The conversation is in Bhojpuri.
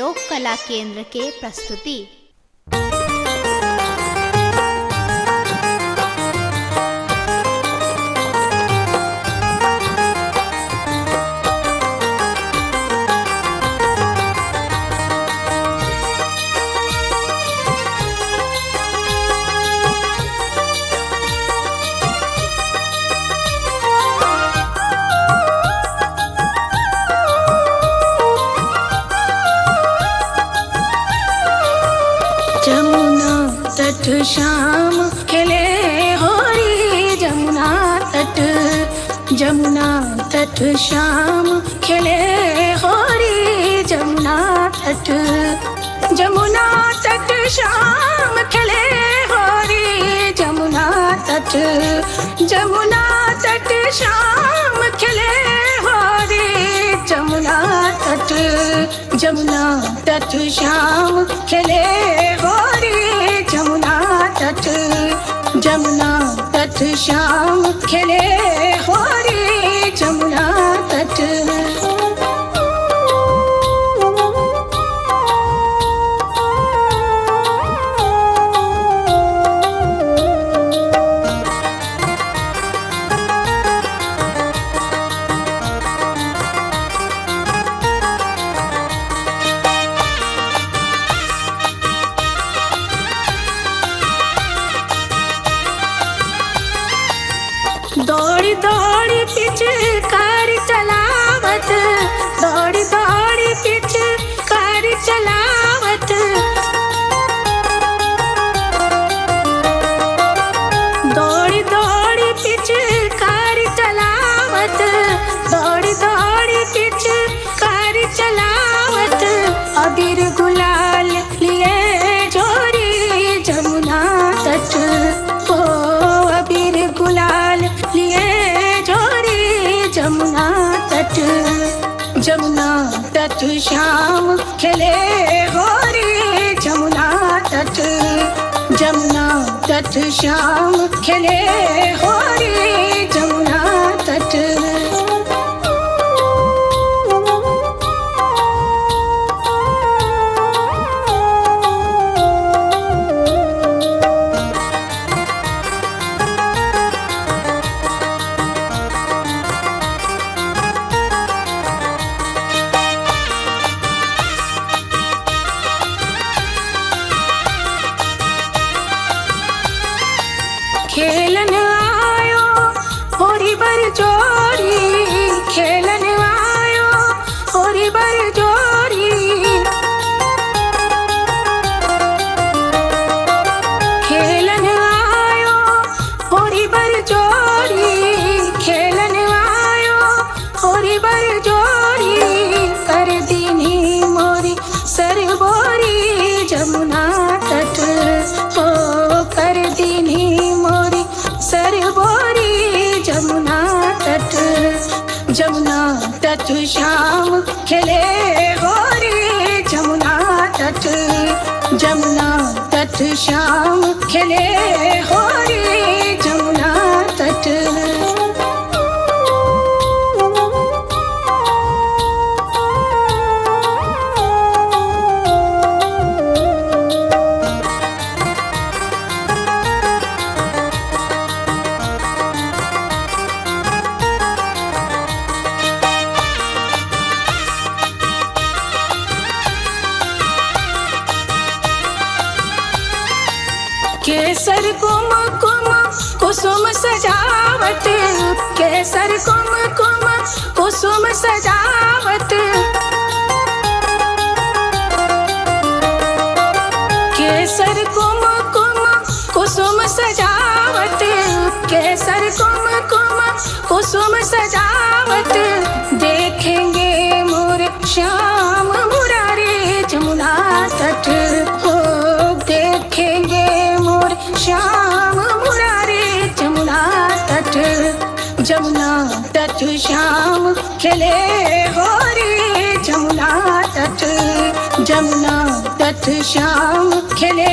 लोक कला केंद्र के प्रस्तुति। जमुना तट शाम खिले होरी, जमुना तट, जमुना तट शाम खिले होरी, जमुना तट, जमुना तट शाम खिले होरी, जमुना तट, जमुना तट शाम खिले होरी, जमुना तट, जमुना तट शाम खिले होरी, जमुना तट, जमुना तट शाम खिले होरी, जमुना तट। दौड़ी दौड़ी पिचकारी चलावत, दौड़ी दौड़ी पिचकारी चलावत, दौड़ी दौड़ी पिचकारी चलावत, दौड़ी दौड़ी पिचकारी चलावत, अबीर गुलाल लिए जोरी, जमुना तट, ओ अबीर गुलाल लिए जोरी, जमुना तट, जमुना तट शाम खिले होरी, जमुना तट, जमुना तट शाम खिले होरी, जमुना तट। खेलन आयो होरी बर जोरी, खेलन आयो होरी बर जोरी, खेलन आयो होरी बर जोरी, खेलन आयो होरी बर जोरी, कर दीनी मोरी सरबोरी, जमुना तट, ओ कर दीनी सरबोरी, जमुना तट, जमुना तट शाम खिले होरी, जमुना तट, जमुना तट शाम खिले होरी, जमुना तट। केसर कुमकुम कुसुम सजावट, केसर कुमकुम कुसुम सजावट, केसर कुमकुम कुसुम सजावट, केसर कुमकुम कुसुम सजावट, देखेंगे मोर श्याम मुरारी, जमुना तट, हो देखेंगे मोर श्याम मुरारी, जमुना तट, जमुना तट शाम खिले होरी, जमुना तट, जमुना तट शाम खिले